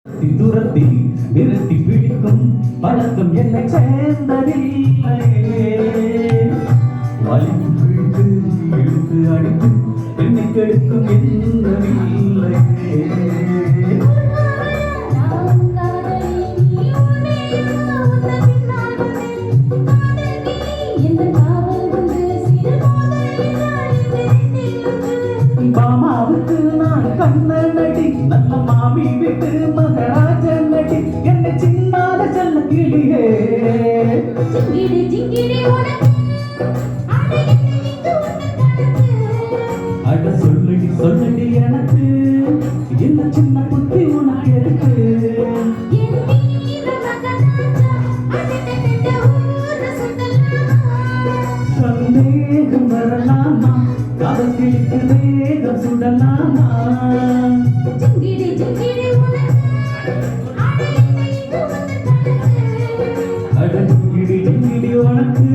துரத்தி விரட்டி பிடிக்கும் பழக்கம் என்னை சேர்ந்ததில்லையே. வலித்து பிடித்து இழுத்து அடித்து என்னை கெடுக்கும் என்னவில்லையே. மாமாவுக்கு நான் கண்ணனடி, நல்ல மாமி விட்டு மகராஜ நடி, என்னை சின்னால செல்ல கிளியே. அட சொல்லடி சொல்லடி எனக்கு என்ன சின்ன புத்தி உனக்கு இருக்கு. சந்தேகம் வரலாமா, காதல் கிழித்து வேகம் சுடலாமா. அட ஜிங்கிடி ஜிங்கிடி உனக்கு